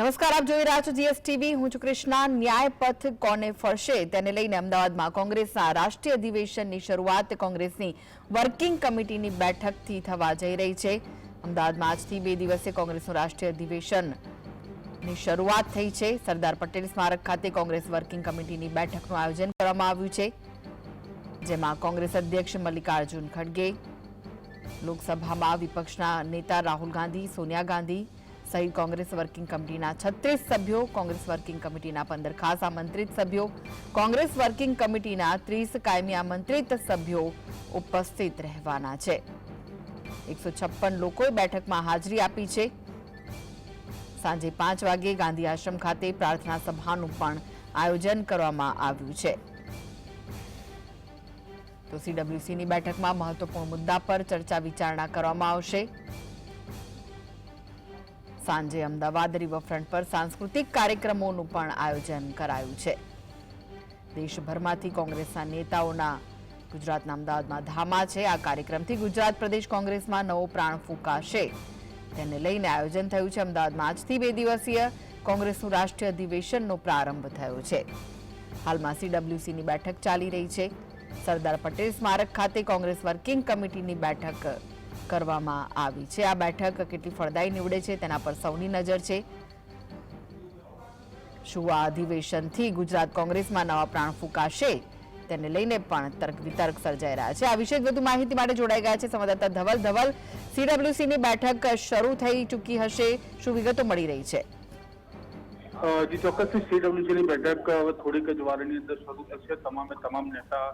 નમસ્કાર, આપ જોઈ રહ્યા છો જીએસટીવી. હું છું કૃષ્ણા. ન્યાય પથ કોને ફળશે તેને લઈને અમદાવાદમાં કોંગ્રેસના રાષ્ટ્રીય અધિવેશનની શરૂઆત કોંગ્રેસની વર્કિંગ કમિટીની બેઠકથી થવા જઈ રહી છે. અમદાવાદમાં આજથી 2 દિવસીય કોંગ્રેસનું રાષ્ટ્રીય અધિવેશનની શરૂઆત થઈ છે. સરદાર પટેલ સ્મારક ખાતે કોંગ્રેસ વર્કિંગ કમિટીની બેઠકનું આયોજન કરવામાં આવ્યું છે, જેમાં કોંગ્રેસ અધ્યક્ષ મલ્લિકાર્જુન ખડગે, લોકસભામાં વિપક્ષના નેતા રાહુલ ગાંધી, સોનિયા ગાંધી સહિત કોંગ્રેસ વર્કિંગ કમિટીના 36 સભ્યો, કોંગ્રેસ વર્કિંગ કમિટીના 15 ખાસ આમંત્રિત સભ્યો, કોંગ્રેસ વર્કિંગ કમિટીના 30 કાયમી આમંત્રિત સભ્યો ઉપસ્થિત રહેવાના છે. 156 લોકોએ બેઠકમાં હાજરી આપી છે. સાંજે 5 વાગે ગાંધી આશ્રમ ખાતે પ્રાર્થના સભાનું પણ આયોજન કરવામાં આવ્યું છે. તો સીડબ્લ્યુસીની બેઠકમાં મહત્વપૂર્ણ મુદ્દા પર ચર્ચા વિચારણા કરવામાં આવશે. સાંજે અમદાવાદ રિવરફ્રન્ટ પર સાંસ્કૃતિક કાર્યક્રમોનું પણ આયોજન કરાયું છે. દેશભરમાંથી કોંગ્રેસના નેતાઓના ગુજરાતના અમદાવાદમાં ધામા છે. આ કાર્યક્રમથી ગુજરાત પ્રદેશ કોંગ્રેસમાં નવો પ્રાણ ફૂંકાશે, તેને લઈને આયોજન થયું છે. અમદાવાદમાં આજથી 2 દિવસીય કોંગ્રેસનું રાષ્ટ્રીય અધિવેશનનો પ્રારંભ થયો છે. હાલમાં સીડબ્લ્યુસીની બેઠક ચાલી રહી છે. સરદાર પટેલ સ્મારક ખાતે કોંગ્રેસ વર્કિંગ કમિટીની બેઠક કરવામાં આવી છે. આ બેઠક કેટલી ફળદાયી નીવડે છે તેના પર સૌની નજર છે. શું આ અધિવેશનથી ગુજરાત કોંગ્રેસમાં નવા પ્રાણ ફૂંકાશે તેને લઈને પણ તર્ક વિતર્ક સર્જાઈ રહ્યા છે. આ વિશે વધુ માહિતી માટે જોડાઈ ગયા છે સંવાદદાતા ધવલ. સીડબ્લ્યુસીની બેઠક શરૂ થઈ ચૂકી હશે, શું વિગતો મળી રહી છે? જી ચોક્કસથી સીડબ્લ્યુસીની બેઠક હવે થોડીક જ વારની અંદર શરૂ થશે. તમામ નેતા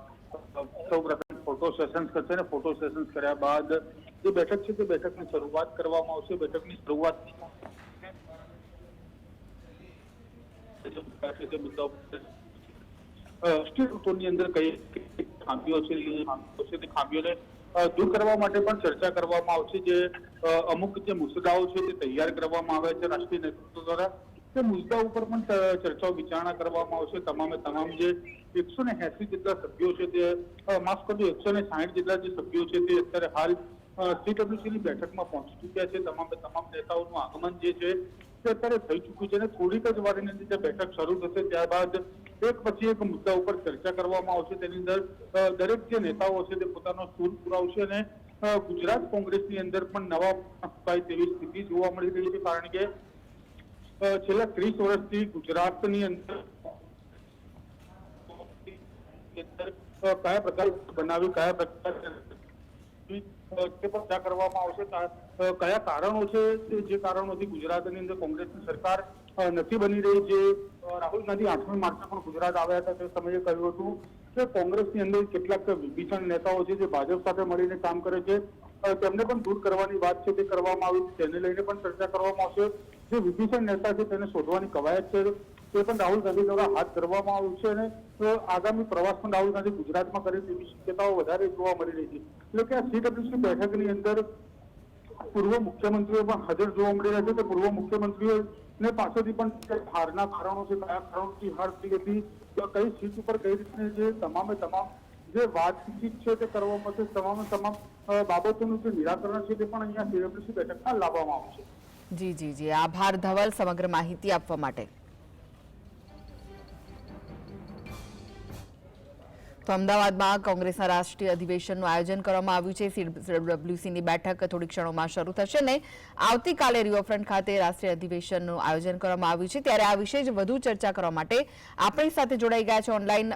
સૌ પ્રથમ ફોટો સેશન્સ કરશે અને ફોટો સેશન્સ કર્યા બાદ જે બેઠક છે તે બેઠકની શરૂઆત કરવામાં આવશે. બેઠકની શરૂઆત ની અંદર કઈ ખામીઓ છે તે ખામીઓને દૂર કરવા માટે પણ ચર્ચા કરવામાં આવશે. જે અમુક જે મુદ્દાઓ છે તે તૈયાર કરવામાં આવે છે રાષ્ટ્રીય નેતૃત્વ દ્વારા, તે મુદ્દા ઉપર પણ ચર્ચાઓ વિચારણા કરવામાં આવશે. તમામ જે 180 જેટલા સભ્યો છે તે માફ કરજો 160 જેટલા જે સભ્યો છે તે અત્યારે હાલ સીડબ્લ્યુસીની બેઠકમાં પહોંચી ચૂક્યા છે. તમામ નેતાઓનું આગમન જે છે તે અત્યારે થઈ ચૂક્યું છે અને થોડીક જ વારની અંદર બેઠક શરૂ થશે. ત્યારબાદ એક પછી એક મુદ્દા ઉપર ચર્ચા કરવામાં આવશે. તેની અંદર દરેક જે નેતાઓ છે તે પોતાનો સૂર પુરાવશે અને ગુજરાત કોંગ્રેસની અંદર પણ નવા ફૂંકાય તેવી સ્થિતિ જોવા મળી રહી છે. કારણ કે છેલ્લા 30 વર્ષથી ગુજરાતની અંદર કયા પ્રકાર બનાવી, કયા પ્રકાર કરવામાં આવશે, કયા કારણો છે, જે કારણોથી ગુજરાતની અંદર કોંગ્રેસની સરકાર નથી બની રહી. જે રાહુલ ગાંધી 8મી માર્ચે પણ ગુજરાત આવ્યા હતા તે સમયે કહ્યું હતું કે કોંગ્રેસની અંદર કેટલાક વિભીષણ નેતાઓ છે જે ભાજપ સાથે મળીને કામ કરે છે, તેમને પણ દૂર કરવાની વાત છે તે કરવામાં આવી. તેને લઈને પણ ચર્ચા કરવામાં આવશે. જે વિભીષણ નેતા છે તેને શોધવાની કવાયત છે તે પણ રાહુલ ગાંધી દ્વારા હાથ ધરવામાં આવ્યું છે અને આગામી પ્રવાસ પણ રાહુલ ગાંધી ગુજરાતમાં કરે તેવી શક્યતાઓ વધારે જોવા મળી રહી છે. એટલે કે આ સીડબ્લ્યુસી બેઠકની અંદર પૂર્વ મુખ્યમંત્રીઓ પણ હાજર જોવા મળી રહ્યા છે. તે પૂર્વ મુખ્યમંત્રીઓને પાસેથી પણ હારના કારણો છે, કયા કારણોથી હાર થઈ હતી, કઈ સીટ ઉપર કઈ રીતને જે તમામ જે વાતચીત છે તે કરવામાં આવશે. તમામ બાબતોનું જે નિરાકરણ છે તે પણ અહીંયા સીડબ્લ્યુસી બેઠકમાં લાવવામાં આવશે. જી આભાર ધવલ સમગ્ર માહિતી આપવા માટે. તો અમદાવાદમાં કોંગ્રેસના રાષ્ટ્રીય અધિવેશનનું આયોજન કરવામાં આવ્યું છે. સીડબ્લ્યુસીની બેઠક થોડી ક્ષણોમાં શરૂ થશે ને આવતીકાલે રિવરફ્રન્ટ ખાતે રાષ્ટ્રીય અધિવેશનનું આયોજન કરવામાં આવ્યું છે. ત્યારે આ વિશે જ વધુ ચર્ચા કરવા માટે આપણી સાથે જોડાઈ ગયા છે ઓનલાઈન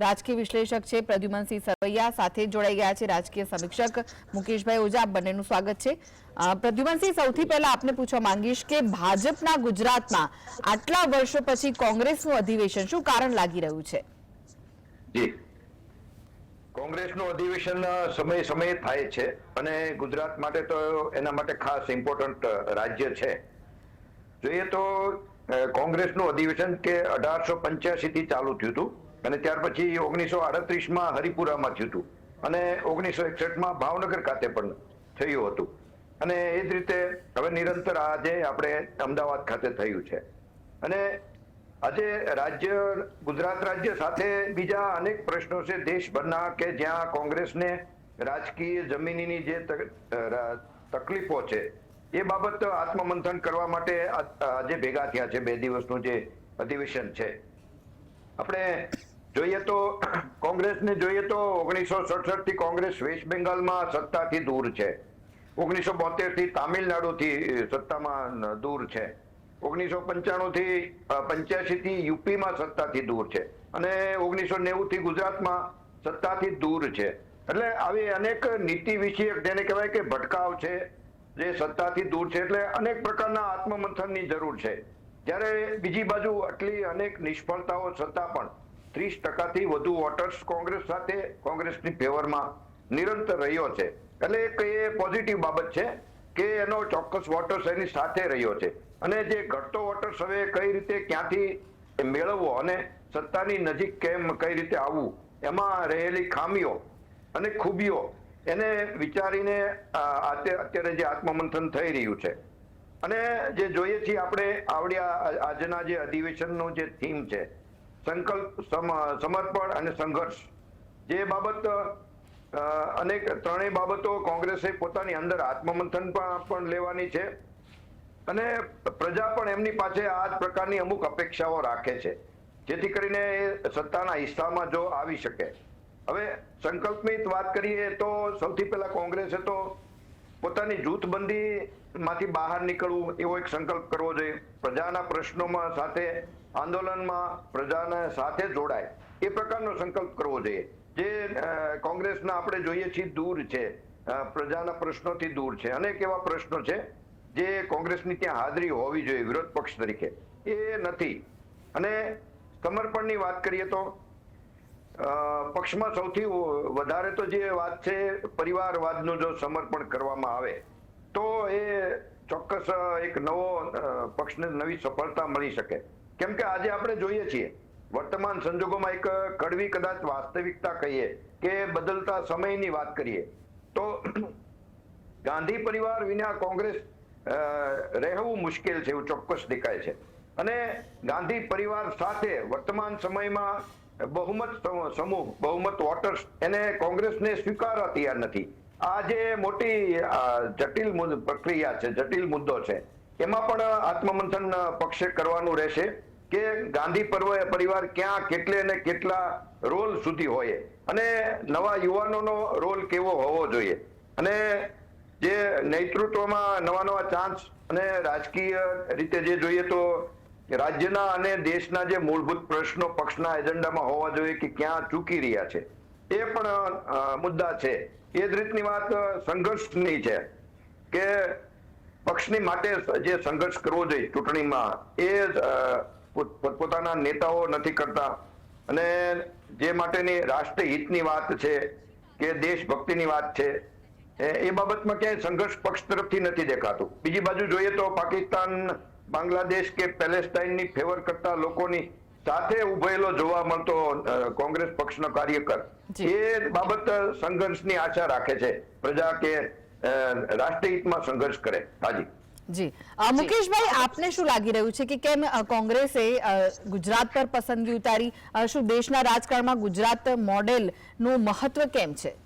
રાજકીય વિશ્લેષક છે પ્રદ્યુમનસિંહ સરવૈયા, સાથે જોડાઈ ગયા છે રાજકીય સમીક્ષક મુકેશભાઈ ઓઝા. આપ બંનેનું સ્વાગત છે. પ્રદ્યુમનસિંહ, સૌથી પહેલા આપને પૂછવા માંગીશ કે ભાજપના ગુજરાતમાં આટલા વર્ષો પછી કોંગ્રેસનું અધિવેશન શું કારણ લાગી રહ્યું છે? કોંગ્રેસનું અધિવેશન સમયે થાય છે અને ગુજરાત માટે તો એના માટે ખાસ ઇમ્પોર્ટન્ટ રાજ્ય છે. જોઈએ તો કોંગ્રેસનું અધિવેશન કે 1885 થી ચાલુ થયું હતું અને ત્યાર પછી 1938માં હરિપુરામાં થયું હતું અને 1961માં ભાવનગર ખાતે પણ થયું હતું અને એ જ રીતે હવે નિરંતર આજે આપણે અમદાવાદ ખાતે થયું છે. અને આજે ગુજરાત રાજ્ય સાથે બીજા અનેક પ્રશ્નો છે દેશભરના કે જ્યાં કોંગ્રેસને રાજકીય જમીનની જે તકલીફો છે એ બાબત આત્મમંથન કરવા માટે આજે ભેગા થયા છે 2 દિવસનું જે અધિવેશન છે. આપણે જોઈએ તો કોંગ્રેસને જોઈએ તો 1967 થી કોંગ્રેસ વેસ્ટ બેંગાલમાં સત્તાથી દૂર છે. 1972 થી તામિલનાડુથી સત્તામાં દૂર છે. 1995 થી 85 થી યુપીમાં સત્તાથી દૂર છે અને 1990 થી ગુજરાતમાં સત્તાથી દૂર છે. એટલે આવી અનેક નીતિ વિષયક જેને કહેવાય કે ભટકાવ છે, જે સત્તાથી દૂર છે, એટલે અનેક પ્રકારના આત્મમંથનની જરૂર છે. જ્યારે બીજી બાજુ આટલી અનેક નિષ્ફળતાઓ છતાં પણ 30% વધુ વોટર્સ કોંગ્રેસ સાથે કોંગ્રેસની ફેવરમાં નિરંતર રહ્યો છે. એટલે એ પોઝિટિવ બાબત છે કે એનો ચોક્કસ વોટર્સ એની સાથે રહ્યો છે. અને જે ઘટતો વોટર્સ હવે કઈ રીતે ક્યાંથી મેળવવો અને સત્તાની નજીક કઈ રીતે આવવું, એમાં રહેલી ખામીઓ અને ખૂબીઓ એને વિચારીને અત્યારે જે આત્મમંથન થઈ રહ્યું છે. અને જે જોઈએ છીએ આપણે આજના જે અધિવેશનનો જે થીમ છે, સંકલ્પ, સમર્પણ અને સંઘર્ષ, જે બાબત ત્રણેય બાબતો કોંગ્રેસે પોતાની અંદર આત્મમંથન પણ લેવાની છે અને પ્રજા પણ એમની પાસે આ જ પ્રકારની અમુક અપેક્ષાઓ રાખે છે, જેથી કરીને એ સત્તાના હિસ્સામાં જો આવી શકે. હવે સંકલ્પની વાત કરીએ તો સૌથી પહેલા કોંગ્રેસે તો પોતાની જૂથબંધી માંથી બહાર નીકળવું એવો એક સંકલ્પ કરવો જોઈએ. પ્રજાના પ્રશ્નોમાં સાથે આંદોલનમાં પ્રજાને સાથે જોડાય એ પ્રકારનો સંકલ્પ કરવો જોઈએ. જે કોંગ્રેસના આપણે જોઈએ છીએ દૂર છે, પ્રજાના પ્રશ્નોથી દૂર છે. અનેક એવા પ્રશ્નો છે જે કોંગ્રેસની ત્યાં હાજરી હોવી જોઈએ વિરોધ પક્ષ તરીકે, એ નથી. અને સમર્પણની વાત કરીએ તો પક્ષમાં સૌથી વધારે તો જે વાત છે પરિવારવાદનું જો સમર્પણ કરવામાં આવે તો એ ચોક્કસ એક નવો પક્ષને નવી સફળતા મળી શકે. કેમ કે આજે આપણે જોઈએ છીએ વર્તમાન સંજોગોમાં એક કડવી કદાચ વાસ્તવિકતા કહીએ કે બદલતા સમયની વાત કરીએ તો ગાંધી પરિવાર વિના કોંગ્રેસ રહેવું મુશ્કેલ છે એવું ચોક્કસ દેખાય છે. અને ગાંધી પરિવાર સાથે વર્તમાન સમયમાં બહુમત સમૂહ, બહુમત વોટર્સ એને કોંગ્રેસને સ્વીકારવા તૈયાર નથી. આ જે મોટી જટિલ પ્રક્રિયા છે, જટિલ મુદ્દો છે, એમાં પણ આત્મમંથન પક્ષે કરવાનું રહેશે કે ગાંધી પરિવાર ક્યાં કેટલે ને કેટલા રોલ સુધી હોય અને નવા યુવાનોનો રોલ કેવો હોવો જોઈએ. અને જે નેતૃત્વમાં નવા ચાન્સ અને રાજકીય રીતે જે જોઈએ તો રાજ્યના અને દેશના જે મૂળભૂત પ્રશ્નો પક્ષના એજન્ડામાં હોવા જોઈએ કે ક્યાં ચૂકી રહ્યા છે, એ પણ મુદ્દા છે. એ જ રીતની વાત સંઘર્ષની છે કે પક્ષની માટે જે સંઘર્ષ કરવો જોઈએ ચૂંટણીમાં, એ પોતાના નેતાઓ નથી કરતા. અને જે માટેની રાષ્ટ્રીય હિતની વાત છે કે દેશભક્તિની વાત છે, એ બાબતમાં ક્યાંય સંઘર્ષ પક્ષ તરફથી નથી દેખાતું. બીજી બાજુ જોઈએ તો પાકિસ્તાન, બાંગ્લાદેશ કે પેલેસ્ટાઇનની ફેવર કરતા લોકોની સાથે ઉભેલો જોવા મળતો કોંગ્રેસ પક્ષનો કાર્યકર, એ બાબત સંઘર્ષની આશા રાખે છે પ્રજા કે રાષ્ટ્રીય હિતમાં સંઘર્ષ કરે. હાજી જી મુકેશભાઈ, આપને શું લાગી રહ્યું છે કે કેમ કોંગ્રેસે ગુજરાત પર પસંદગી ઉતારી? શું દેશના રાજકારણમાં ગુજરાત મોડેલનું મહત્વ કેમ છે?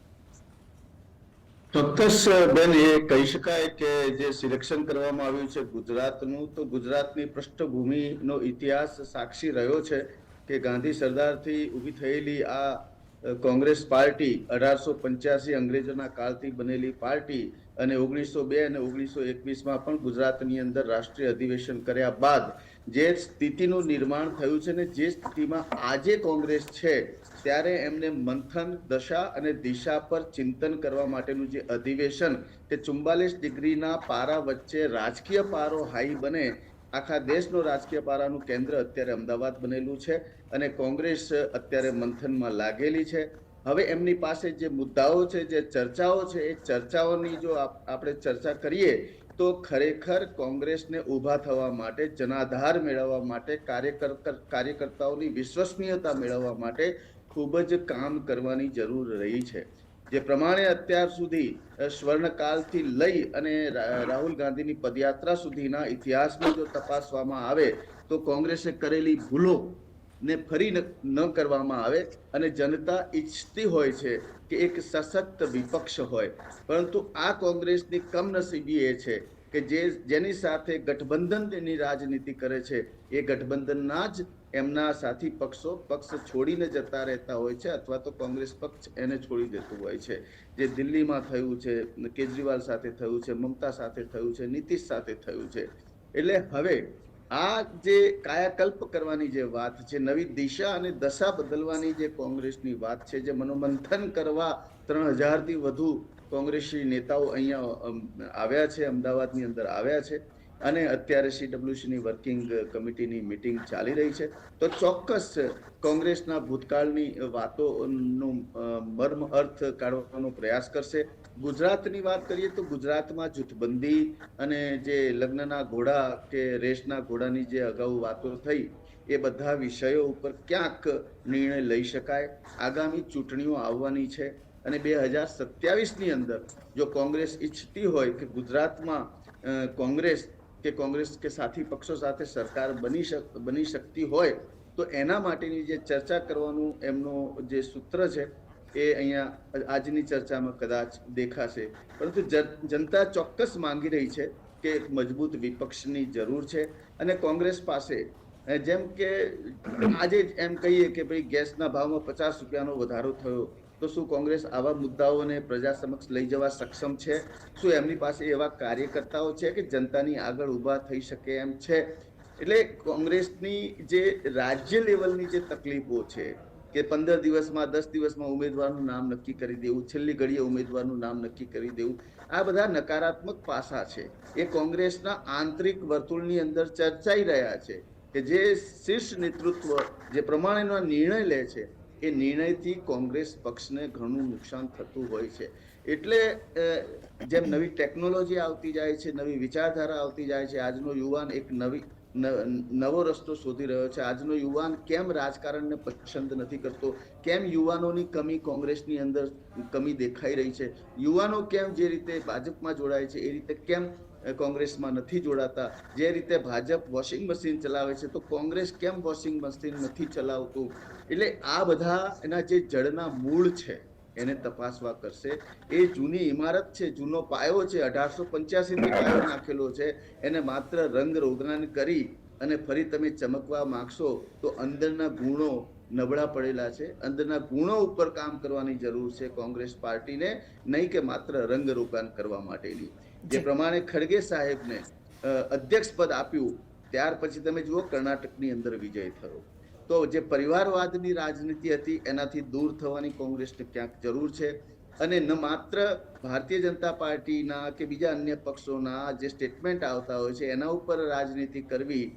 ચોક્કસ બેન, એ કહી શકાય કે જે સિલેક્શન કરવામાં આવ્યું છે ગુજરાતનું, તો ગુજરાતની પૃષ્ઠભૂમિનો ઇતિહાસ સાક્ષી રહ્યો છે કે ગાંધી સરદારથી ઊભી થયેલી આ કોંગ્રેસ પાર્ટી 1885 અંગ્રેજોના કાળથી બનેલી પાર્ટી અને 1902 અને 1921માં પણ ગુજરાતની અંદર રાષ્ટ્રીય અધિવેશન કર્યા બાદ જે સ્થિતિનું નિર્માણ થયું છે ને જે સ્થિતિમાં આજે કોંગ્રેસ છે, ત્યારે એમને મંથન, દશા અને દિશા પર ચિંતન કરવા માટેનું જે અધિવેશન તે 44 ડિગ્રીના પારા વચ્ચે રાજકીય પારો હાઈ બને, આખા દેશનો રાજકીય પારાનું કેન્દ્ર અત્યારે અમદાવાદ બનેલું છે અને કોંગ્રેસ અત્યારે મંથનમાં લાગેલી છે. હવે એમની પાસે જે મુદ્દાઓ છે, જે ચર્ચાઓ છે, એ ચર્ચાઓની જો આપણે ચર્ચા કરીએ તો ખરેખર કોંગ્રેસને ઊભા થવા માટે, જનાધાર મેળવવા માટે, કાર્યકર્તાઓની વિશ્વસનીયતા મેળવવા માટે ખૂબ જ કામ કરવાની જરૂર રહી છે. જે પ્રમાણે અત્યાર સુધી સ્વર્ણકાલથી લઈ અને રાહુલ ગાંધીની પદયાત્રા સુધીના ઇતિહાસને જો તપાસવામાં આવે તો કોંગ્રેસે કરેલી ભૂલો ને ફરી ન કરવામાં આવે અને જનતા ઈચ્છતી હોય છે કે એક સશક્ત વિપક્ષ હોય, પરંતુ આ કોંગ્રેસની કમનસીબી એ છે કે જેની સાથે ગઠબંધનની રાજનીતિ કરે છે એ ગઠબંધનના જ એમના સાથી પક્ષ છોડીને જતા રહેતા હોય છે અથવા તો કોંગ્રેસ પક્ષ એને છોડી દેતું હોય છે. જે દિલ્હીમાં થયું છે, કેજરીવાલ સાથે થયું છે, મમતા સાથે થયું છે, નીતિશ સાથે થયું છે. એટલે હવે આ જે કાયાકલ્પ કરવાની જે વાત છે, નવી દિશા અને દશા બદલવાની જે કોંગ્રેસની વાત છે, જે મનોમંથન કરવા 3000થી વધુ કોંગ્રેસી નેતાઓ અહીંયા આવ્યા છે, અમદાવાદની અંદર આવ્યા છે અને અત્યારે CWCની વર્કિંગ કમિટીની મિટિંગ ચાલી રહી છે. તો ચોક્કસ કોંગ્રેસના ભૂતકાળની વાતોનો મર્મ અર્થ કાઢવાનો પ્રયાસ કરશે. ગુજરાતની વાત કરીએ તો ગુજરાતમાં જૂથબંધી અને જે લગ્નના ઘોડા કે રેસના ઘોડાની જે અગાઉ વાતો થઈ એ બધા વિષયો ઉપર ક્યાંક નિર્ણય લઈ શકાય. આગામી ચૂંટણીઓ આવવાની છે અને 2027ની અંદર જો કોંગ્રેસ ઈચ્છતી હોય કે ગુજરાતમાં કોંગ્રેસ કે સાથી પક્ષો સાથે સરકાર બની શકતી હોય તો એના માટેની જે ચર્ચા કરવાનું એમનો જે સૂત્ર છે એ અહીંયા આજની ચર્ચામાં કદાચ દેખાશે. પરંતુ જનતા ચોક્કસ માંગી રહી છે કે મજબૂત વિપક્ષની જરૂર છે અને કોંગ્રેસ પાસે જેમ કે આજે એમ કહીએ કે ભાઈ ગેસના ભાવમાં 50 રૂપિયાનો વધારો થયો તો શું કોંગ્રેસ આવા મુદ્દાઓને પ્રજા સમક્ષ લઈ જવા સક્ષમ છે? શું એમની પાસે એવા કાર્યકર્તાઓ છે કે જનતાની આગળ ઊભા થઈ શકે એમ છે? એટલે કોંગ્રેસની જે રાજ્ય લેવલની જે તકલીફો છે કે 15 દિવસમાં 10 દિવસમાં ઉમેદવારનું નામ નક્કી કરી દેવું, છેલ્લી ઘડીએ ઉમેદવારનું નામ નક્કી કરી દેવું, આ બધા નકારાત્મક પાસા છે. એ કોંગ્રેસના આંતરિક વર્તુળની અંદર ચર્ચાઈ રહ્યા છે કે જે શીર્ષ નેતૃત્વ જે પ્રમાણેનો નિર્ણય લે છે એ નિર્ણયથી કોંગ્રેસ પક્ષને ઘણું નુકસાન થતું હોય છે. એટલે જેમ નવી ટેકનોલોજી આવતી જાય છે, નવી વિચારધારા આવતી જાય છે, આજનો યુવાન એક નવો રસ્તો શોધી રહ્યો છે. આજનો યુવાન કેમ રાજકારણને પસંદ નથી કરતો, કેમ યુવાનોની કમી કોંગ્રેસની અંદર કમી દેખાઈ રહી છે, યુવાનો કેમ જે રીતે ભાજપમાં જોડાય છે એ રીતે કેમ કોંગ્રેસમાં નથી જોડાતા, જે રીતે ભાજપ વોશિંગ મશીન ચલાવે છે તો કોંગ્રેસ કેમ વોશિંગ મશીન નથી ચલાવતું. એટલે આ બધા એના જે જડના મૂળ છે એને તપાસવા કરશે. એ જૂની ઇમારત છે, જૂનો પાયો છે, 1885થી પાયો નાખેલો છે, એને માત્ર રંગ રોગન કરી અને ફરી તમે ચમકવા માંગશો તો અંદરના ગુણો નબળા પડેલા છે. અંદરના ગુણો ઉપર કામ કરવાની જરૂર છે કોંગ્રેસ પાર્ટીને, નહીં કે માત્ર રંગ રોગાન કરવા માટેની. જે પ્રમાણે ખડગે સાહેબને અધ્યક્ષ પદ આપ્યું ત્યાર પછી તમે જુઓ કર્ણાટકની અંદર વિજય થયો. તો જે પરિવારવાદની રાજનીતિ હતી એનાથી દૂર થવાની કોંગ્રેસને ક્યાંક જરૂર છે. અને ન માત્ર ભારતીય જનતા પાર્ટીના કે બીજા અન્ય પક્ષોના જે સ્ટેટમેન્ટ આવતા હોય છે એના ઉપર રાજનીતિ કરવી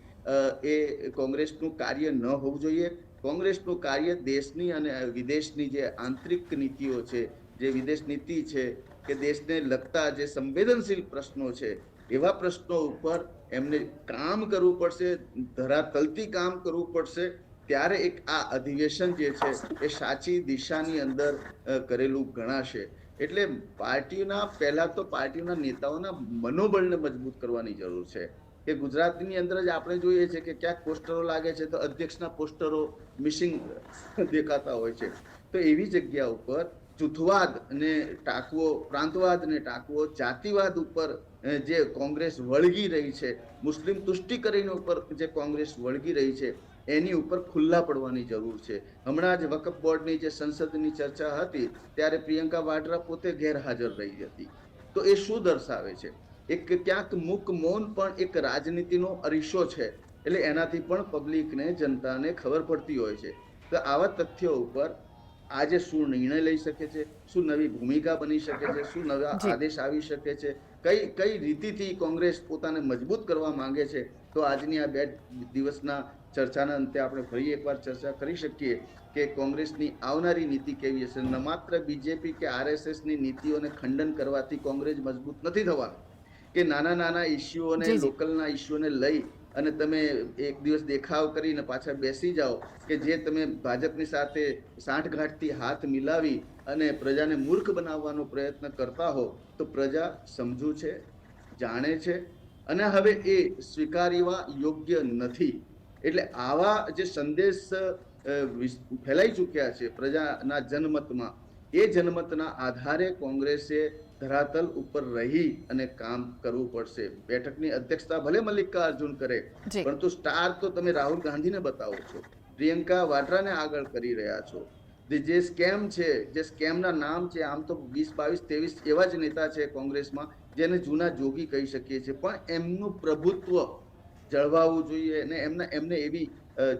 એ કોંગ્રેસનું કાર્ય ન હોવું જોઈએ. કોંગ્રેસનું કાર્ય દેશની અને વિદેશની જે આંતરિક નીતિઓ છે, જે વિદેશ નીતિ છે કે દેશને લગતા જે સંવેદનશીલ પ્રશ્નો છે એવા પ્રશ્નો ઉપર એમને કામ કરવું પડશે, ધરાતલથી કામ કરવું પડશે. ત્યારે એક આ અધિવેશન જે છે એ સાચી દિશાની અંદર કરેલું ગણાશે. એટલે પહેલા તો પાર્ટીના નેતાઓના મનોબળને મજબૂત કરવાની જરૂર છે. કે ગુજરાતની અંદર જ આપણે જોઈએ છે કે ક્યાંક પોસ્ટરો લાગે છે તો અધ્યક્ષના પોસ્ટરો મિસિંગ દેખાતા હોય છે. તો એવી જગ્યા ઉપર જૂથવાદ ને ટાંકવો, પ્રાંતવાદ ને ટાંકવો, જાતિવાદ ઉપર જે કોંગ્રેસ વળગી રહી છે, મુસ્લિમ તુષ્ટિકરણ ઉપર જે કોંગ્રેસ વળગી રહી છે એની ઉપર ખુલ્લા પડવાની જરૂર છે. હમણાં જ વકફ બોર્ડની જે સંસદની ચર્ચા હતી ત્યારે પ્રિયંકા વાડ્રા પોતે ગેરહાજર રહી હતી. તો એ શું દર્શાવે છે? એક ક્યાંક મૂક મૌન પણ એક રાજનીતિનો અરીસો છે. એટલે એનાથી પણ પબ્લિકને, જનતાને ખબર પડતી હોય છે. તો આવા તથ્યો ઉપર આજે શું નિર્ણય લઈ શકે છે, શું નવી ભૂમિકા બની શકે છે, શું નવા આદેશ આવી શકે છે, કઈ રીતિથી કોંગ્રેસ પોતાને મજબૂત કરવા માંગે છે. તો આજની આ 2 દિવસના ચર્ચાના અંતે આપણે ફરી એકવાર ચર્ચા કરી શકીએ કે કોંગ્રેસની આવનારી નીતિ કેવી હશે. ન માત્ર બીજેપી કે RSSની નીતિઓને ખંડન કરવાથી કોંગ્રેસ મજબૂત નથી થવાનું, કે નાના ઇસ્યુઓને, લોકલના ઇસ્યુઓને લઈ અને તમે એક દિવસ દેખાવ કરીને પાછા બેસી જાઓ કે જે તમે ભાજપની સાથે સાંઠગાંઠથી હાથ મિલાવી અને પ્રજાને મૂર્ખ બનાવવાનો પ્રયત્ન કરતા હો તો પ્રજા સમજુ છે, જાણે છે અને હવે એ સ્વીકારવા યોગ્ય નથી. એટલે આવા જે સંદેશ ફેલાઈ ચૂક્યા છે પ્રજાના જનમતમાં, એ જનમતના આધારે કોંગ્રેસે ધરાતલ ઉપર રહી અને કામ કરવું પડશે. બેઠકની અધ્યક્ષતા ભલે મલ્લિકાર્જુન કરે, જી. પરંતુ સ્ટાર તો તમે રાહુલ ગાંધીને બતાવો છો, પ્રિયંકા વાડરાને આગળ કરી રહ્યા છો. જે સ્કેમ છે, જે સ્કેમના નામ છે, આમ તો 20, 22, 23 એવા જ નેતા છે કોંગ્રેસમાં જેને જૂના જોગી કહી શકીએ છીએ, પણ એમનું પ્રભુત્વ જળવાવું જોઈએ અને એમને એવી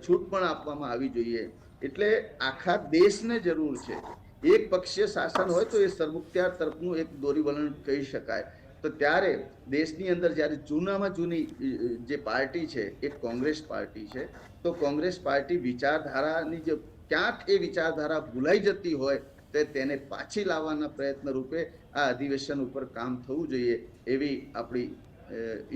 છૂટ પણ આપવામાં આવી જોઈએ. એટલે આખા દેશને જરૂર છે. એક પક્ષીય શાસન હોય તો એ સરમુખત્યાર તરફનું એક દોરી વલણ કહી શકાય. તો ત્યારે દેશની અંદર જ્યારે જૂનામાં જૂની જે પાર્ટી છે એ કોંગ્રેસ પાર્ટી છે, તો કોંગ્રેસ પાર્ટી વિચારધારાની જે ક્યાંક એ વિચારધારા ભૂલાઈ જતી હોય તો તેને પાછી લાવવાના પ્રયત્ન રૂપે આ અધિવેશન ઉપર કામ થવું જોઈએ એવી આપણી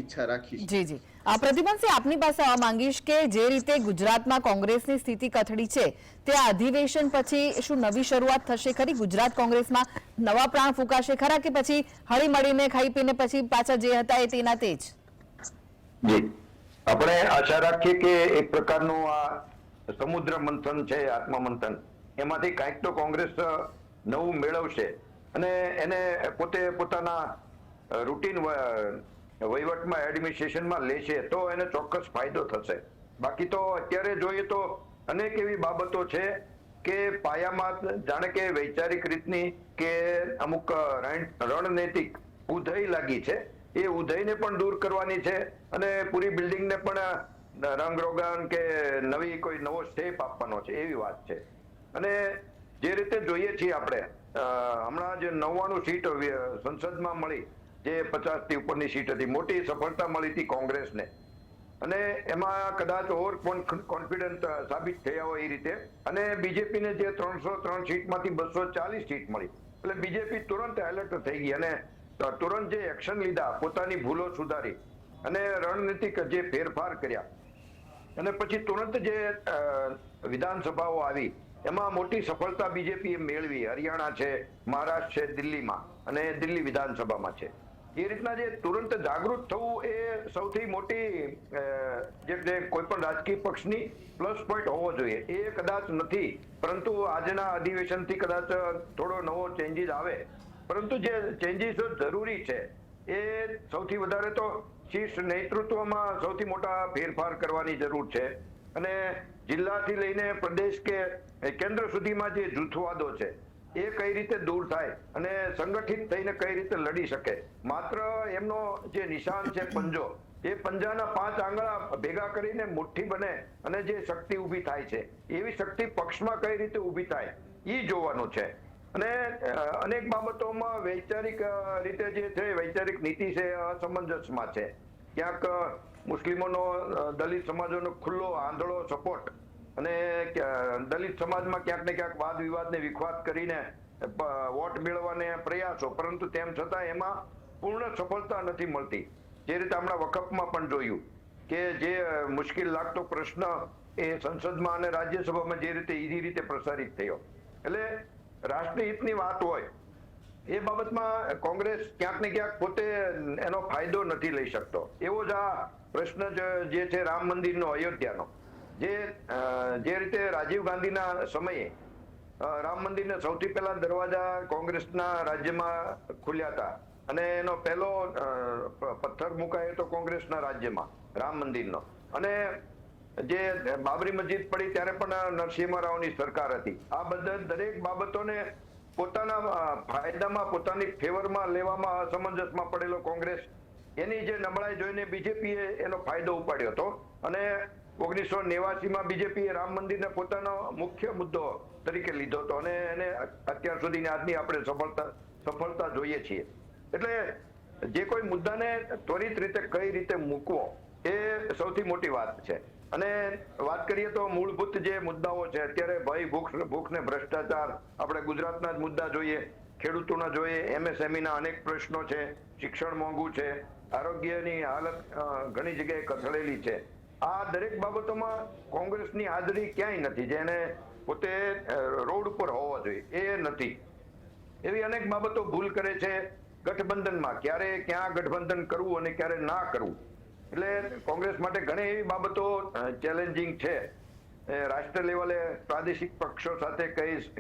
ઈચ્છા રાખી છે. જી જી. પ્રતિભાસિંહ, આપની પાસે આવવા માંગીશ કે જે રીતે ગુજરાતમાં કોંગ્રેસની સ્થિતિ કથળી છે, તે આ અધિવેશન પછી શું નવી શરૂઆત થશે ખરી? ગુજરાત કોંગ્રેસમાં નવા પ્રાણ ફૂંકાશે ખરા કે પછી હળી મળીને ખાઈ પીને પછી પાછા જે હતા એ તેના તે જ? જી, આપણે આશા રાખીએ કે એક પ્રકારનું આ સમુદ્ર મંથન છે, આત્મમંથન, એમાંથી કાંઈક તો કોંગ્રેસ નવું મેળવશે અને એને પોતે પોતાના રૂટીન વહીવટમાં, એડમિનિસ્ટ્રેશનમાં લેશે તો એને ચોક્કસ ફાયદો થશે. બાકી તો અત્યારે જોઈએ તો અનેક એવી બાબતો છે કે પાયામાં જાણે કે વૈચારિક રીતની કે અમુક રણનૈતિક ઉધઈ લાગી છે. એ ઉધઈને પણ દૂર કરવાની છે અને પૂરી બિલ્ડિંગને પણ રંગરોગાન કે નવો શેપ આપવાનો છે, એવી વાત છે. અને જે રીતે જોઈએ છીએ આપણે, હમણાં જે 99 સીટ સંસદમાં મળી, જે 50 થી ઉપરની સીટ હતી, મોટી સફળતા મળી હતી કોંગ્રેસને, અને એમાં કદાચ ઓવર કોન્ફિડન્ટ સાબિત થયા હોય એ રીતે. અને બીજેપીને જે 303 સીટમાંથી 240 સીટ મળી, એટલે બીજેપી તુરંત એલર્ટ થઈ ગઈ અને તુરંત જે એક્શન લીધા, પોતાની ભૂલો સુધારી અને રણનીતિક જે ફેરફાર કર્યા, અને પછી તુરંત જે વિધાનસભાઓ આવી એમાં મોટી સફળતા બીજેપીએ મેળવી. હરિયાણા છે, મહારાષ્ટ્ર છે, દિલ્હીમાં અને દિલ્હી વિધાનસભામાં છે. એ રીતના જે તુરંત જાગૃત થવું એ સૌથી મોટી જે કોઈ પણ રાજકીય પક્ષની પ્લસ પોઈન્ટ હોવો જોઈએ. એ કદાચ નથી, પરંતુ આજના અધિવેશનથી કદાચ થોડો નવો ચેન્જીસ આવે. પરંતુ જે ચેન્જીસ જરૂરી છે એ સૌથી વધારે તો શીર્ષ નેતૃત્વમાં સૌથી મોટા ફેરફાર કરવાની જરૂર છે. અને જિલ્લાથી લઈને પ્રદેશ કે કેન્દ્ર સુધીમાં જે જૂથવાદો છે એ કઈ રીતે દૂર થાય અને સંગઠિત થઈને કઈ રીતે લડી શકે. માત્ર એમનો જે નિશાન છે પંજો, એ પંજાના 5 આંગળા ભેગા કરીને મુઠ્ઠી બને અને જે શક્તિ ઊભી થાય છે, એવી શક્તિ પક્ષમાં કઈ રીતે ઊભી થાય એ જોવાનું છે. અને અનેક બાબતોમાં વૈચારિક રીતે જે છે, વૈચારિક નીતિ છે, અસમંજસમાં છે. ક્યાંક મુસ્લિમોનો, દલિત સમાજોનો ખુલ્લો આંધળો સપોર્ટ અને દલિત સમાજમાં ક્યાંક ને ક્યાંક વાદ વિવાદને વિખવાદ કરીને વોટ મેળવવાને પ્રયાસો, પરંતુ તેમ છતાં એમાં પૂર્ણ સફળતા નથી મળતી. જે રીતે હમણાં વકફમાં પણ જોયું કે જે મુશ્કેલ લાગતો પ્રશ્ન એ સંસદમાં અને રાજ્યસભામાં જે રીતે ઈજી રીતે પ્રસારિત થયો. એટલે રાષ્ટ્રહિતની વાત હોય એ બાબતમાં કોંગ્રેસ ક્યાંક ને ક્યાંક પોતે એનો ફાયદો નથી લઈ શકતો. એવો જ આ પ્રશ્ન જે છે રામ મંદિરનો, અયોધ્યાનો, જે રીતે રાજીવ ગાંધીના સમયે રામ મંદિરના સૌથી પહેલા દરવાજા કોંગ્રેસના રાજ્યમાં ખુલ્યા હતા અને એનો પહેલો પથ્થર મુકાયો તો કોંગ્રેસના રાજ્યમાં રામ મંદિરનો. અને જે બાબરી મસ્જિદ પડી ત્યારે પણ નરસિંહ રાવની સરકાર હતી. આ બધા દરેક બાબતોને પોતાના ફાયદામાં, પોતાની ફેવરમાં લેવામાં અસમંજસમાં પડેલો કોંગ્રેસ, એની જે નબળાઈ જોઈને બીજેપીએ એનો ફાયદો ઉપાડ્યો હતો. અને 1989માં બીજેપીએ રામ મંદિરને પોતાનો મુખ્ય મુદ્દો તરીકે લીધો હતો અને એને અત્યાર સુધીની આજની આપણે સફળતા જોઈએ છીએ. એટલે જે કોઈ મુદ્દાને ત્વરિત રીતે કઈ રીતે મૂકવો એ સૌથી મોટી વાત છે. અને વાત કરીએ તો મૂળભૂત જે મુદ્દાઓ છે અત્યારે, ભય, ભૂખ ને ભ્રષ્ટાચાર, આપણે ગુજરાતના જ મુદ્દા જોઈએ, ખેડૂતોના જોઈએ, એમએસએમઈના અનેક પ્રશ્નો છે, શિક્ષણ મોંઘું છે, આરોગ્યની હાલત ઘણી જગ્યાએ કથળેલી છે. આ દરેક બાબતોમાં કોંગ્રેસની હાજરી ક્યાંય નથી, જેને પોતે રોડ ઉપર હોવો જોઈએ એ નથી. એવી અનેક બાબતો ભૂલ કરે છે ગઠબંધનમાં, ક્યારે ક્યાં ગઠબંધન કરવું અને ક્યારે ના કરવું. એટલે કોંગ્રેસ માટે ઘણી એવી બાબતો ચેલેન્જિંગ છે રાષ્ટ્ર લેવલે પ્રાદેશિક પક્ષો સાથે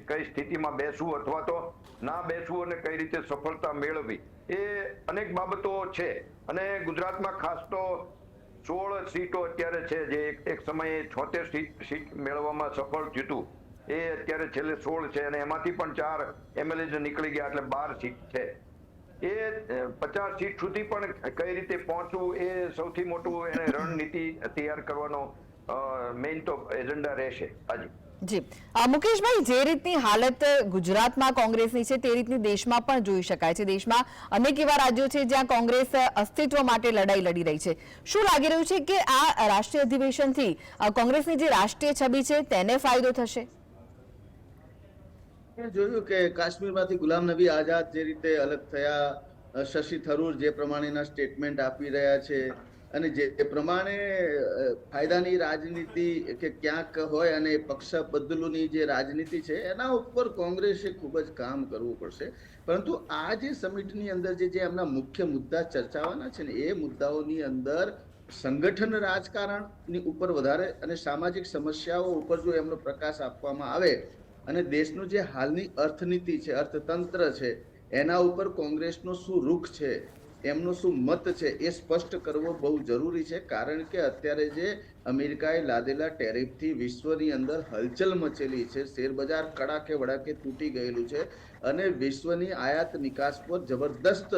કઈ સ્થિતિમાં બેસવું અથવા તો ના બેસવું અને કઈ રીતે સફળતા મેળવવી, એ અનેક બાબતો છે. અને ગુજરાતમાં ખાસ તો 16 સીટો અત્યારે છે, જે એક સમયે 76 સીટ મેળવવામાં સફળ થયું, એ અત્યારે છેલ્લે 16 છે અને એમાંથી પણ 4 MLA નીકળી ગયા, એટલે 12 સીટ છે. એ 50 સીટ સુધી પણ કઈ રીતે પહોંચવું, એ સૌથી મોટું એને રણનીતિ તૈયાર કરવાનો મેઇન તો એજન્ડા રહેશે. હાજી જી મુકેશભાઈ, જે રીતની હાલત ગુજરાતમાં કોંગ્રેસની છે તે રીતની દેશમાં પણ જોઈ શકાય છે. દેશમાં અનેક એવા રાજ્યો છે જ્યાં કોંગ્રેસ અસ્તિત્વ માટે લડાઈ લડી રહી છે. શું લાગી રહ્યું છે કે આ રાષ્ટ્રીય અધિવેશનથી કોંગ્રેસની જે રાષ્ટ્રીય છબી છે તેને ફાયદો થશે? જોયું કે કાશ્મીરમાંથી ગુલામ નબી આઝાદ જે રીતે અલગ થયા, શશી થરૂર જે પ્રમાણેના સ્ટેટમેન્ટ આપી રહ્યા છે, અને જે પ્રમાણે ફાયદાની રાજનીતિ કે ક્યાંક હોય અને પક્ષ બદલુની જે રાજનીતિ છે એના ઉપર કોંગ્રેસે ખૂબ જ કામ કરવું પડશે. પરંતુ આ જે સમિટની અંદર જે એમના મુખ્ય મુદ્દા ચર્ચાવાના છે ને, એ મુદ્દાઓની અંદર સંગઠન રાજકારણની ઉપર વધારે અને સામાજિક સમસ્યાઓ ઉપર જો એમનો પ્રકાશ આપવામાં આવે અને દેશનું જે હાલની અર્થનીતિ છે, અર્થતંત્ર છે, એના ઉપર કોંગ્રેસનો શું રૂખ છે, એમનો શું મત છે, એ સ્પષ્ટ કરવો બહુ જરૂરી છે. કારણ કે અત્યારે જે અમેરિકાએ લાદેલા ટેરિફથી વિશ્વની અંદર હલચલ મચેલી છે, શેરબજાર કડાકે વડાકે તૂટી ગયેલું છે અને વિશ્વની આયાત નિકાસ પર જબરદસ્ત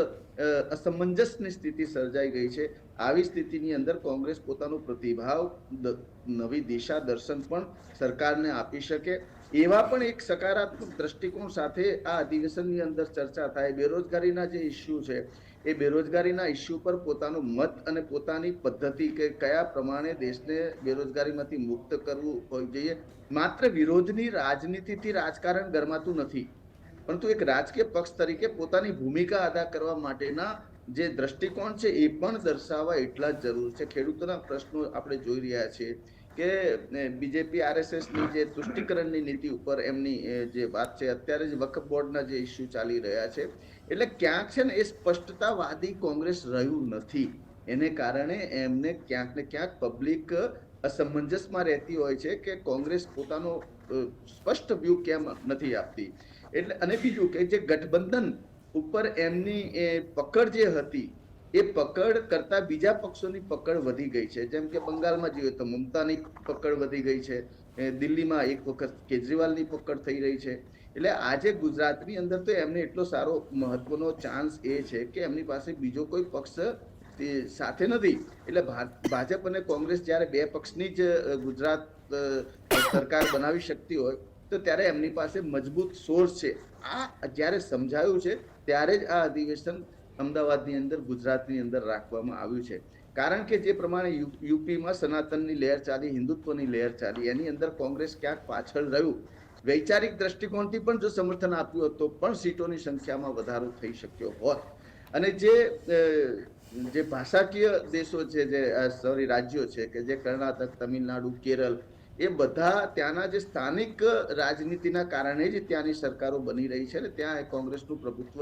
અસમંજસની સ્થિતિ સર્જાઈ ગઈ છે. આવી સ્થિતિની અંદર કોંગ્રેસ પોતાનો પ્રતિભાવ, નવી દિશા દર્શન પણ સરકારને આપી શકે, એવા પણ એક સકારાત્મક દ્રષ્ટિકોણ સાથે આ અધિવેશનની અંદર ચર્ચા થાય. બેરોજગારીના જે ઇસ્યુ છે, એ બેરોજગારીના ઇસ્યુ પર પોતાનો મત અને પોતાની પદ્ધતિ કે કયા પ્રમાણે દેશને બેરોજગારીમાંથી મુક્ત કરવું હોવી જોઈએ. માત્ર વિરોધની રાજનીતિથી રાજકારણ ગરમાતું નથી, પરંતુ એક રાજકીય પક્ષ તરીકે પોતાની ભૂમિકા અદા કરવા માટેના જે દ્રષ્ટિકોણ છે એ પણ દર્શાવવા એટલા જ જરૂર છે. ખેડૂતોના પ્રશ્નો આપણે જોઈ રહ્યા છીએ કે બીજેપી RSSની જે તુષ્ટિકરણની નીતિ ઉપર એમની જે વાત છે, અત્યારે જ વકફ બોર્ડના જે ઇસ્યુ ચાલી રહ્યા છે, એટલે ક્યાંક છે ને એ સ્પષ્ટતાવાદી કોંગ્રેસ રહ્યું નથી. એને કારણે એમને ક્યાંક ને ક્યાંક પબ્લિક અસમંજસમાં રહેતી હોય છે કે કોંગ્રેસ પોતાનો સ્પષ્ટ વ્યૂ કેમ નથી આપતી. એટલે અને બીજું કે જે ગઠબંધન ઉપર એમની પકડ જે હતી, એ પકડ કરતા બીજા પક્ષોની પકડ વધી ગઈ છે. જેમ કે બંગાળમાં જોઈએ તો મમતાની પકડ વધી ગઈ છે, દિલ્હીમાં એક વખત કેજરીવાલની પકડ થઈ રહી છે. એટલે આજે ગુજરાતની અંદર તો એમને એટલો સારો મહત્વનો ચાન્સ એ છે કે એમની પાસે બીજો કોઈ પક્ષ સાથે નથી. એટલે ભાજપ અને કોંગ્રેસ જ્યારે બે પક્ષની જ ગુજરાત સરકાર બનાવી શકતી હોય તો ત્યારે એમની પાસે મજબૂત સોર્સ છે. આ જ્યારે સમજાયું છે ત્યારે જ આ અધિવેશન અમદાવાદની અંદર, ગુજરાતની અંદર રાખવામાં આવ્યું છે. કારણ કે જે પ્રમાણે યુપીમાં સનાતનની લહેર ચાલી, હિન્દુત્વની લહેર ચાલી, એની અંદર કોંગ્રેસ ક્યાંક પાછળ રહ્યું. વૈચારિક દ્રષ્ટિકોણથી પણ જો સમર્થન આપ્યું હોત તો પણ સીટોની સંખ્યામાં વધારો થઈ શક્યો હોત. અને જે ભાષાકીય દેશો છે, જે રાજ્યો છે કે જે કર્ણાટક, તમિલનાડુ, કેરળ, એ બધા ત્યાંના જે સ્થાનિક રાજનીતિના કારણે જ ત્યાંની સરકારો બની રહી છે અને ત્યાં કોંગ્રેસનું પ્રભુત્વ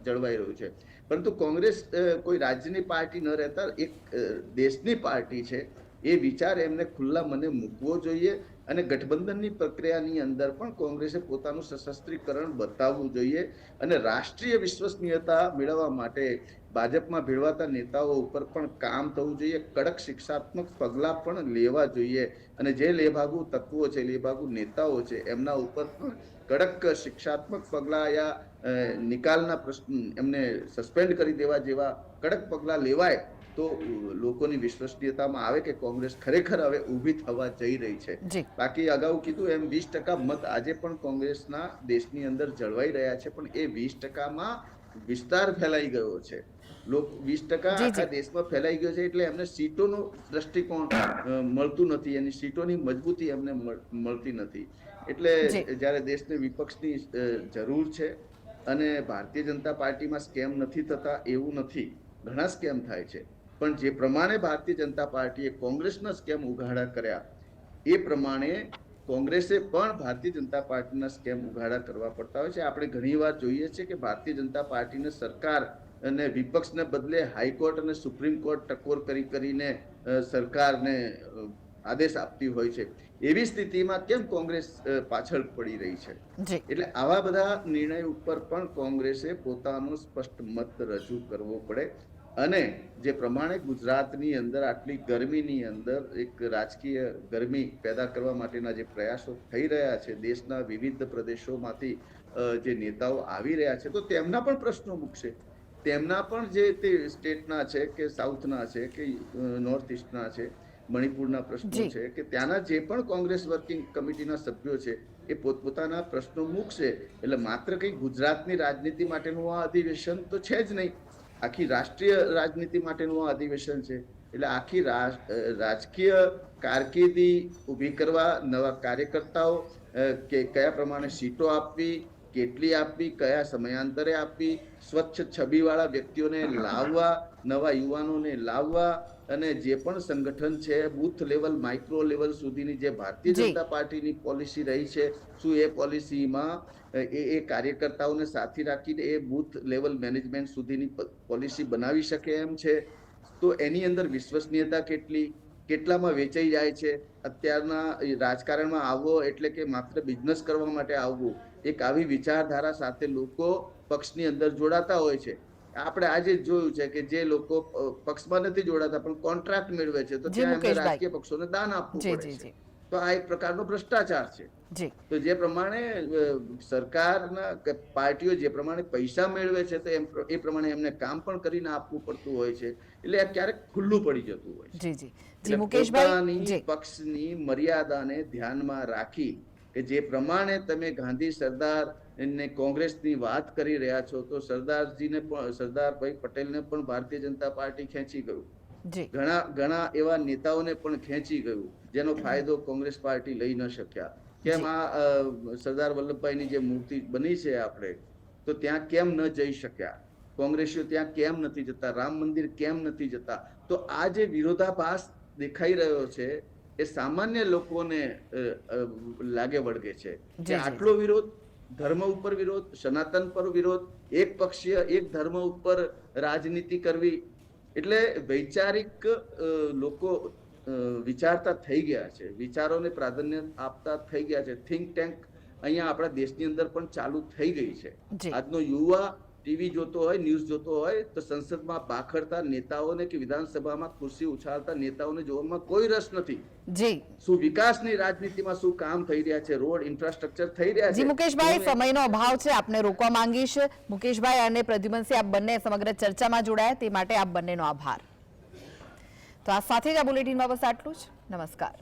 જળવાઈ રહ્યું છે. પરંતુ કોંગ્રેસ કોઈ રાજ્યની પાર્ટી ન રહેતા એક દેશની પાર્ટી છે, એ વિચાર એમને ખુલ્લા મને મૂકવો જોઈએ. અને ગઠબંધનની પ્રક્રિયાની અંદર પણ કોંગ્રેસે પોતાનું સશસ્ત્રીકરણ બતાવવું જોઈએ અને રાષ્ટ્રીય વિશ્વસનીયતા મેળવવા માટે ભાજપમાં ભેળવાતા નેતાઓ ઉપર પણ કામ થવું જોઈએ. કડક શિક્ષાત્મક પગલાં પણ લેવા જોઈએ અને જે લેભાગુ તત્વો છે, લેભાગુ નેતાઓ છે, એમના ઉપર પણ કડક શિક્ષાત્મક પગલાં યા નિકાલના પ્રશ્ન એમને સસ્પેન્ડ કરી દેવા જેવા કડક પગલાં લેવાય તો લોકોની વિશ્વસનીયતામાં આવે કે કોંગ્રેસ ખરેખર હવે ઊભી થવા જઈ રહી છે. બાકી અગાઉ કીધું એમ 20% મત આજે પણ કોંગ્રેસના દેશની અંદર જળવાઈ રહ્યા છે, પણ એ 20%માં વિસ્તાર ફેલાઈ ગયો છે. 20% આખા દેશમાં ફેલાઈ ગયો છે, એટલે એમને સીટોનો દ્રષ્ટિકોણ મળતું નથી, એની સીટોની મજબૂતી એમને મળતી નથી. એટલે જ્યારે દેશને વિપક્ષની જરૂર છે અને ભારતીય જનતા પાર્ટીમાં સ્કેમ નથી થતા એવું નથી, ઘણા સ્કેમ થાય છે, પણ જે પ્રમાણે ભારતીય જનતા પાર્ટીએ કોંગ્રેસના સ્કેમ ઉઘાડા કર્યા એ પ્રમાણે કોંગ્રેસે પણ ભારતીય જનતા પાર્ટીના સ્કેમ ઉઘાડા કરવા પડતા હોય છે. આપણે ઘણીવાર જોઈએ છીએ કે ભારતીય જનતા પાર્ટીને સરકાર અને વિપક્ષને બદલે હાઈકોર્ટ અને સુપ્રીમ કોર્ટ ટકોર કરીને સરકારને આદેશ આપતી હોય છે. એવી સ્થિતિમાં કેમ કોંગ્રેસ પાછળ પડી રહી છે? જી એટલે આવા બધા નિર્ણય ઉપર પણ કોંગ્રેસે પોતાનો સ્પષ્ટ મત રજૂ કરવો પડે. અને જે પ્રમાણે ગુજરાતની અંદર આટલી ગરમીની અંદર એક રાજકીય ગરમી પેદા કરવા માટેના જે પ્રયાસો થઈ રહ્યા છે, દેશના વિવિધ પ્રદેશોમાંથી જે નેતાઓ આવી રહ્યા છે, તો તેમના પણ પ્રશ્નો મૂકશે. તેમના પણ જે તે સ્ટેટના છે કે સાઉથના છે કે નોર્થ ઇસ્ટના છે, મણિપુરના પ્રશ્નો છે કે ત્યાંના જે પણ કોંગ્રેસ વર્કિંગ કમિટીના સભ્યો છે એ પોતપોતાના પ્રશ્નો મૂકશે. એટલે માત્ર કંઈ ગુજરાતની રાજનીતિ માટેનું આ અધિવેશન તો છે જ નહીં, આખી રાષ્ટ્રીય રાજનીતિ માટેનું આ અધિવેશન છે. એટલે આખી રાજકીય કારકિર્દી ઊભી કરવા, નવા કાર્યકર્તાઓ કે કયા પ્રમાણે સીટો આપવી, કેટલી આપવી, કયા સમયાંતરે આપવી, સ્વચ્છ છબીવાળા વ્યક્તિઓને લાવવા, નવા યુવાનોને લાવવા, અને જે પણ સંગઠન છે બૂથ લેવલ, માઇક્રો લેવલ સુધીની જે ભારતીય જનતા પાર્ટીની પોલિસી રહી છે, શું એ પોલિસીમાં એ કાર્યકર્તાઓને સાથે રાખીને એ બૂથ લેવલ મેનેજમેન્ટ સુધીની પોલિસી બનાવી શકે એમ છે? તો એની અંદર વિશ્વસનીયતા કેટલામાં વેચાઈ જાય છે? અત્યારના રાજકારણમાં આવવો એટલે કે માત્ર બિઝનેસ કરવા માટે આવવું, એક આવી વિચારધારા સાથે લોકો પક્ષની અંદર જોડાતા હોય છે. આપણે આજે જોયું છે કે જે લોકો પક્ષમાં નથી જોડાતા પણ કોન્ટ્રાક્ટ મેળવે છે, તો ત્યાં એમને રાજકીય પક્ષોને દાન આપવું પડે છે. તો આ એક પ્રકારનો ભ્રષ્ટાચાર છે. તો જે પ્રમાણે સરકારના પાર્ટીઓ જે પ્રમાણે પૈસા મેળવે છે તો એ પ્રમાણે એમને કામ પણ કરીને આપવું પડતું હોય છે. એટલે આ ક્યારેક ખુલ્લું પડી જતું હોય છે. પોતાની પક્ષની મર્યાદાને ધ્યાનમાં રાખી કે જે પ્રમાણે તમે ગાંધી સરદાર ને કોંગ્રેસની વાત કરી રહ્યા છો, તો સરદારજીને પણ, સરદારભાઈ પટેલને પણ ભારતીય જનતા પાર્ટી ખેંચી ગયું. ઘણા એવા નેતાઓને પણ ખેંચી ગયું જેનો ફાયદો કોંગ્રેસ પાર્ટી લઈ ન શક્યા. કેમ આ સરદાર વલ્લભભાઈની જે મૂર્તિ બની છે આપણે, તો ત્યાં કેમ ન જઈ શક્યા? કોંગ્રેસીઓ ત્યાં કેમ નથી જતા? રામ મંદિર કેમ નથી જતા? તો આ જે વિરોધાભાસ દેખાઈ રહ્યો છે એ સામાન્ય લોકોને લાગે વળગે છે કે આટલો વિરોધ, ધર્મ ઉપર વિરોધ, સનાતન પર વિરોધ, એક પક્ષીય એક ધર્મ ઉપર રાજનીતિ કરવી. એટલે વૈચારિક લોકો વિચારતા થઈ ગયા છે, વિચારોને પ્રાધાન્ય આપતા થઈ ગયા છે. થિંક ટેન્ક અહીંયા આપણા દેશની અંદર પણ ચાલુ થઈ ગઈ છે. આજનો યુવા ટીવી જોતો હોય, ન્યૂઝ જોતો હોય તો સંસદમાં બાખડતા નેતાઓને કે વિધાનસભામાં ખુરશી ઉછાળતા નેતાઓને જોવામાં કોઈ રસ નથી. શું વિકાસની રાજનીતિમાં શું કામ થઈ રહ્યા છે, રોડ ઇન્ફ્રાસ્ટ્રક્ચર થઈ રહ્યા છે? મુકેશભાઈ, સમયનો અભાવ છે, આપને રોકવા માંગીશ. મુકેશભાઈ અને પ્રદ્યુમનસિંહ, આપ બંને સમગ્ર ચર્ચામાં જોડાયા તે માટે આપ બંનેનો આભાર. તો આ સાથે જ આ બુલેટિનમાં બસ આટલું જ. નમસ્કાર.